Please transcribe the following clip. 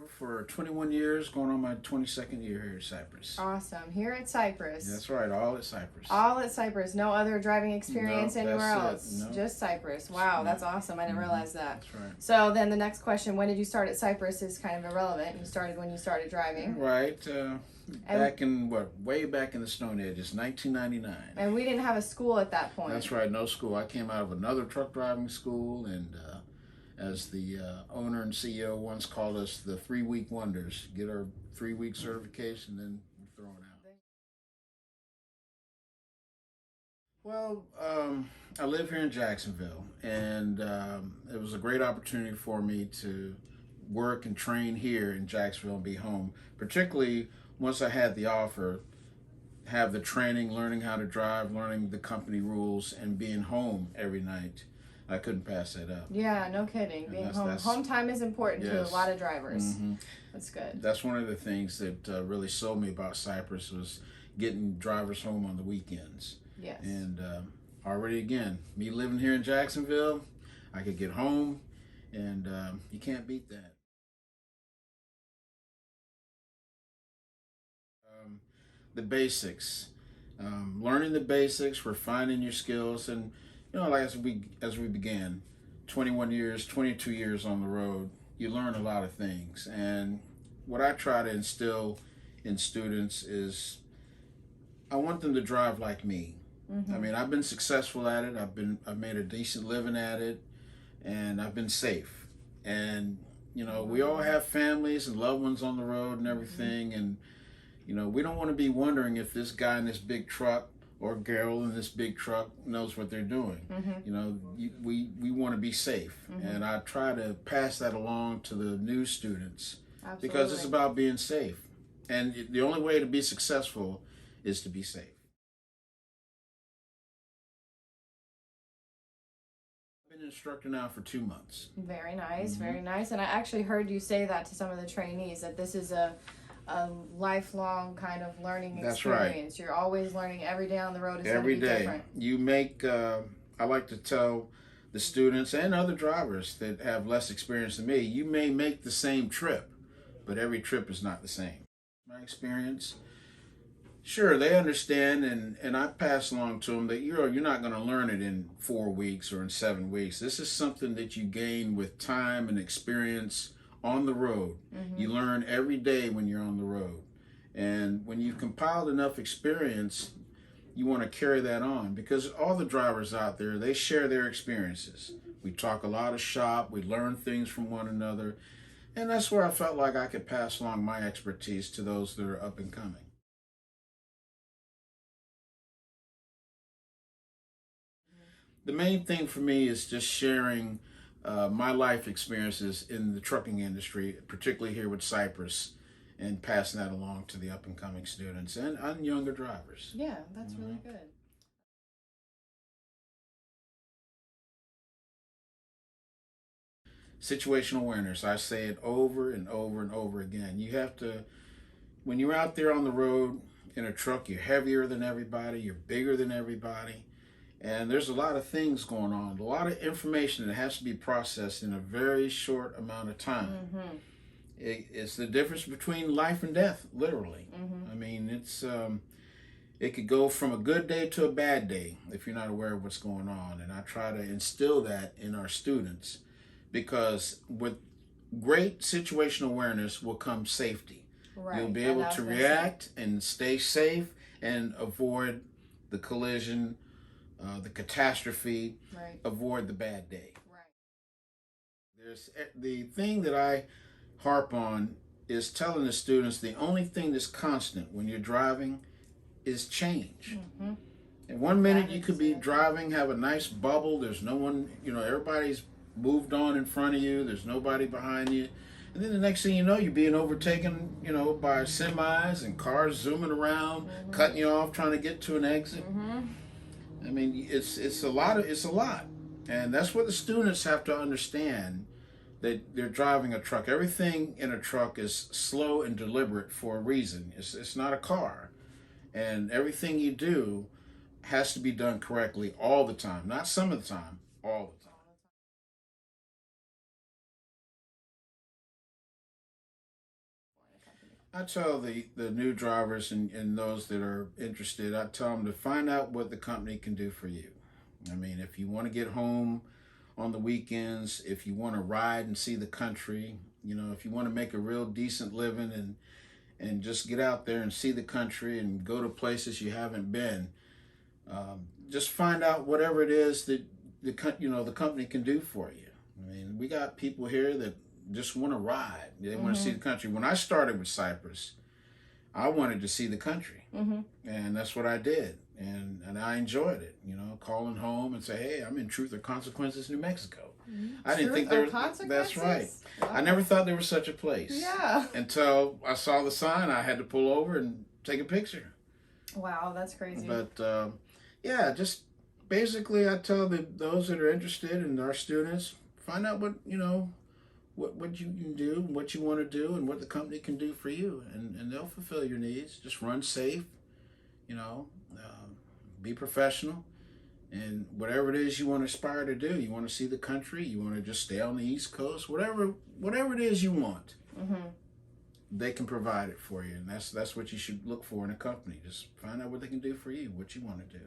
for 21 years, going on my 22nd year here at Cyprus. Awesome. Here at Cyprus. That's right, all at Cyprus. All at Cyprus. No other driving experience No, anywhere that's else. it. No. Just Cyprus. Wow, that's awesome. I didn't realize that. That's right. So then the next question, when did you start at Cyprus, is kind of irrelevant. You started when you started driving. Right. Back in way back in the Stone Ages, 1999. And we didn't have a school at that point. That's right, no school. I came out of another truck driving school, and as the owner and CEO once called us, the 3-week wonders. Get our 3-week certification, then we're throwing out. Well, I live here in Jacksonville, and it was a great opportunity for me to work and train here in Jacksonville and be home, particularly once I had the offer, have the training, learning how to drive, learning the company rules, and being home every night. I couldn't pass that up. Yeah, no kidding. Being home. Home time is important to a lot of drivers. That's good. That's one of the things that really sold me about Cyprus, was getting drivers home on the weekends. Yes. And already, again, me living here in Jacksonville, I could get home, and you can't beat that. The basics, learning the basics, refining your skills, and like as we began, 21 years, 22 years on the road, you learn a lot of things. And what I try to instill in students is, I want them to drive like me. I mean, I've been successful at it. I've made a decent living at it, and I've been safe. And we all have families and loved ones on the road and everything, and we don't want to be wondering if this guy in this big truck or girl in this big truck knows what they're doing. We want to be safe, and I try to pass that along to the new students. Absolutely. Because it's about being safe, and the only way to be successful is to be safe. I've been an instructor now for 2 months. Very nice, very nice. And I actually heard you say that to some of the trainees, that this is a lifelong kind of learning experience. That's right. You're always learning. Every day on the road is every going to be day. Different. You make, I like to tell the students and other drivers that have less experience than me, you may make the same trip, but every trip is not the same. My experience, sure, they understand, and I pass along to them that you're not going to learn it in 4 weeks or in 7 weeks. This is something that you gain with time and experience on the road. You learn every day when you're on the road. And when you've compiled enough experience, you want to carry that on, because all the drivers out there, they share their experiences. We talk a lot of shop, we learn things from one another, and that's where I felt like I could pass along my expertise to those that are up and coming. The main thing for me is just sharing my life experiences in the trucking industry, particularly here with Cyprus, and passing that along to the up-and-coming students and younger drivers. Yeah, that's really good. Situational awareness. I say it over and over and over again. You have to, when you're out there on the road in a truck, you're heavier than everybody, you're bigger than everybody. And there's a lot of things going on, a lot of information that has to be processed in a very short amount of time. It's the difference between life and death, literally. I mean, it could go from a good day to a bad day if you're not aware of what's going on. And I try to instill that in our students, because with great situational awareness will come safety. Right. You'll be able to react and stay safe and avoid the collision, the catastrophe, avoid the bad day. There's the thing that I harp on is telling the students the only thing that's constant when you're driving is change. And 1 minute you could be driving, have a nice bubble, there's no one, everybody's moved on in front of you, there's nobody behind you. And then the next thing you know, you're being overtaken, by semis and cars zooming around, cutting you off, trying to get to an exit. I mean, it's a lot. And that's what the students have to understand, that they're driving a truck. Everything in a truck is slow and deliberate for a reason. It's not a car. And everything you do has to be done correctly all the time. Not some of the time, all the time. I tell the new drivers and those that are interested, I tell them to find out what the company can do for you. I mean, if you want to get home on the weekends, if you want to ride and see the country, if you want to make a real decent living and just get out there and see the country and go to places you haven't been, just find out whatever it is that the company can do for you. I mean, we got people here that just want to ride. They want to see the country. When I started with Cyprus, I wanted to see the country, and that's what I did, and I enjoyed it. Calling home and say, "Hey, I'm in Truth or Consequences, New Mexico." I didn't think there was. That's right. Wow. I never thought there was such a place. Yeah. Until I saw the sign, I had to pull over and take a picture. Wow, that's crazy. But yeah, just basically, I tell those that are interested and our students, find out what you can do, what you want to do, and what the company can do for you, and they'll fulfill your needs. Just run safe, be professional, and whatever it is you want to aspire to do. You want to see the country, you want to just stay on the East Coast, whatever it is you want, they can provide it for you, and that's what you should look for in a company. Just find out what they can do for you, what you want to do.